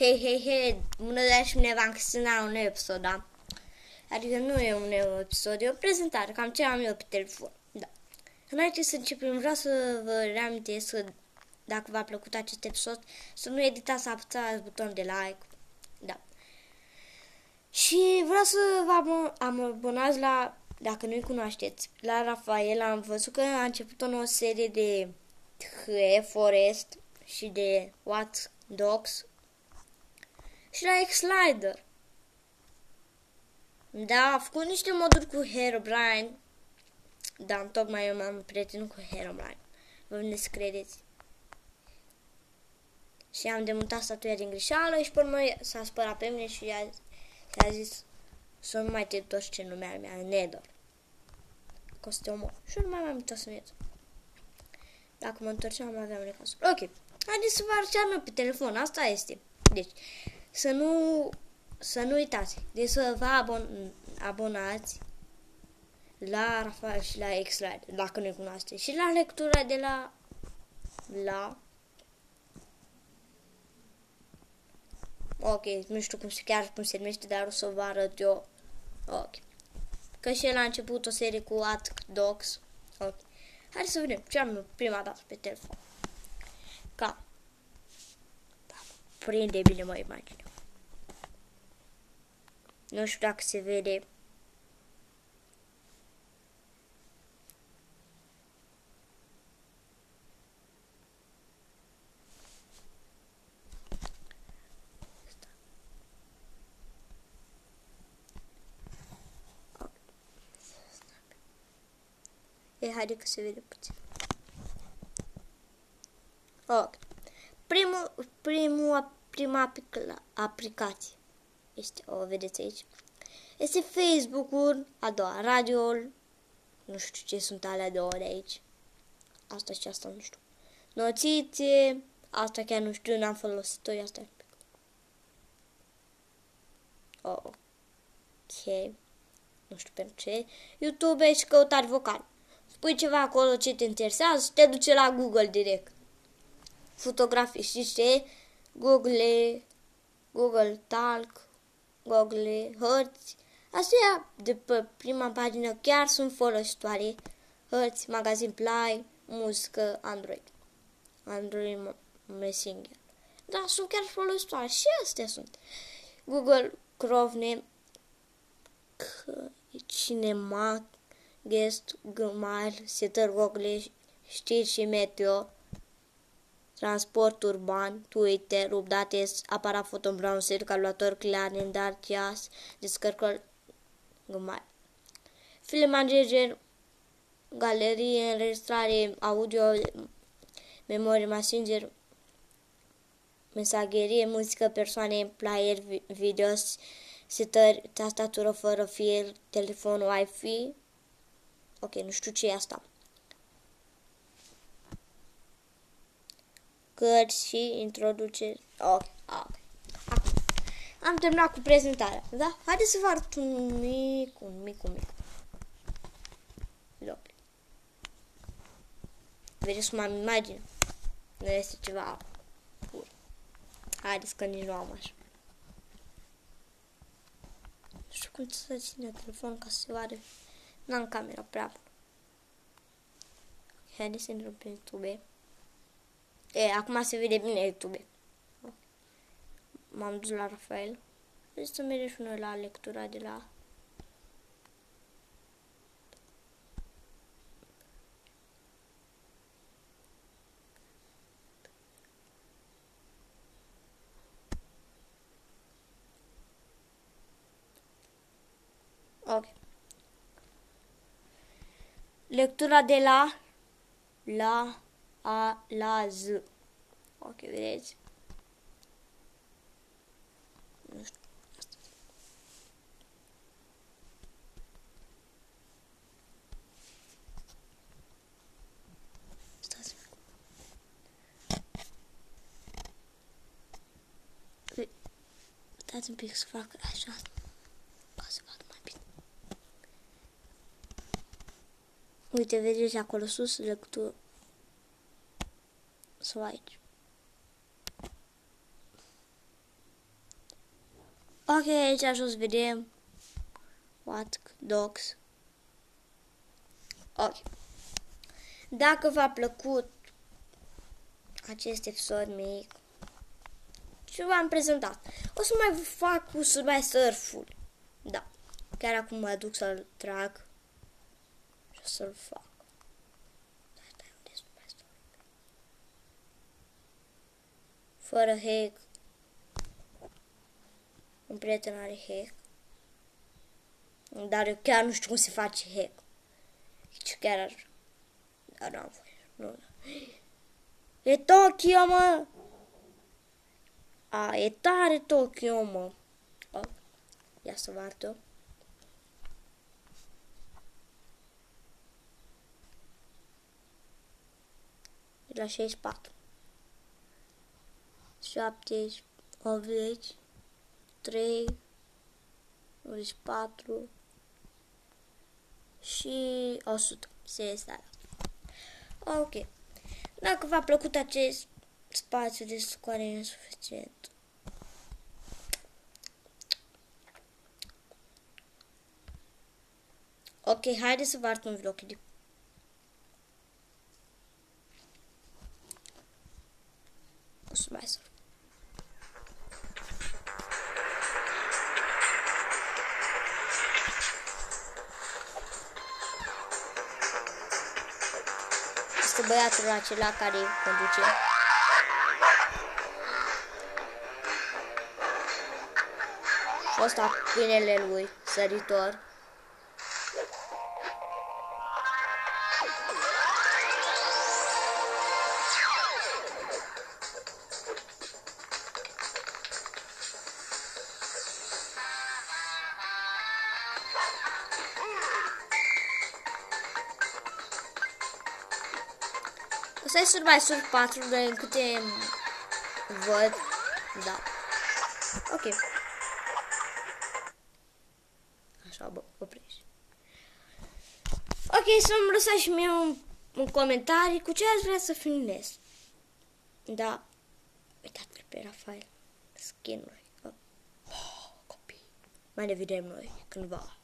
Hei, bună ziua și bine v-am găsit la un nou episod, da? Adică nu e un nou episod, e o prezentare, cam ce am eu pe telefon, da. Înainte să începem, vreau să vă reamintesc că dacă v-a plăcut acest episod, să nu editați, să apăsați butonul de like, da. Și vreau să vă abonați la, dacă nu-i cunoașteți, la Rafael. Am văzut că a început o nouă serie de Forest și de What Dogs și la X-Slider. Da, a făcut niște moduri cu Herobrine. Da, tocmai eu m-am prietenit cu Herobrine. Vă vine să credeți. Și am demontat statuia din greșeală și pe urmă s-a spărat pe mine și a zis să nu mai te întorci ce nume al mea, Nether. Că o să te omor. Și eu nu mai am uitat să Nether. Dacă mă întorceam, aveam necazul. Ok, haideți să vă arăt ce am eu pe telefon, asta este. Deci, să nu uitați, deci să vă abonați la Rafael și la X-Slider, dacă nu-i cunoașteți. Și la lectura de la ok, nu știu cum se numește, dar o să vă arăt eu. Ok. Că și el a început o serie cu What Dogs. Ok. Haideți să vedem ce am eu prima dată pe telefon. Da, prinde bine mă imagine. Nu știu dacă se vede. Haide că se vede puțin. Ok. Prima aplicație este, o vedeți aici, este Facebook-ul, a doua radio-ul, nu știu ce sunt alea două de aici, asta și asta nu știu, notițe, asta chiar nu știu, n-am folosit-o, asta. Ok, nu știu pentru ce, YouTube și căutare vocal. Spui ceva acolo ce te interesează și te duce la Google direct. Fotografii, știți ce? Google Talk, Google Hărți. Astea de pe prima pagină chiar sunt folositoare. Hărți, magazin Play, muzică, Android Messenger. Da, sunt chiar folositoare și astea sunt. Google Chrome, Cinema, Guest, Gmail, setări Google, știri și meteo, transport urban, Twitter, update, aparat foto, browser, calculator, calendar, ceas, descărcări, Gmail, film manager, galerie, înregistrare, audio, memorie, messenger, mesagerie, muzică, persoane, player, videos, setări, tastatură fără fir, telefon, Wi-Fi. Ok, nu știu ce e asta. Cărți și introduceri. Ok. Acum am terminat cu prezentarea. Da? Haideți să vă arăt un mic. Vedeți cum am imagine? Nu este ceva pur. Haideți că nici nu am așa. Nu știu cum să ține telefonul ca să se vadă. N-am camera prea bună. Haideți să intrăm pe YouTube. Acum se vede bine YouTube. M-am dus la Rafael. Deci să mergem și noi la lectura de la... Ok. Lectura de la Z. Ok, vedeți? Nu știu. Stați un pic să fac așa, ca să vadă mai bine. Uite, vedeți acolo sus, lectură. Sau aici. Ok, aici jos vedem What Dogs. Ok. Dacă v-a plăcut acest episod mic ce v-am prezentat, o să mai fac cu Survival Surf-ul. Da. Chiar acum mă duc să-l trag și o să-l fac. Fără hack. Un prieten are hack. Dar eu chiar nu știu cum se face hack. Deci chiar ar... Dar n-am voie. Nu. E Tokyo, mă! A, e tare Tokyo, mă. O, ia să vă arăt eu. E la 64. 70, 80, 3, 94 și 100. Se este. Ok. Dacă v-a plăcut acest spațiu de scoare insuficient, ok, haideți să vă arăt un videoclip. O să mai surf. Este băiatul acela care conduce. Și ăsta câinele lui, săritor. Ăsta e Survival Surf 4, de câte văd. Da. Ok. Așa, bă, oprești. Ok, să-mi lăsați și mie un comentarii cu ce ați vrea să filmez. Da. Uitați-l pe Rafael. Skin-uri. Oh, copii. Mai ne vedem noi cândva.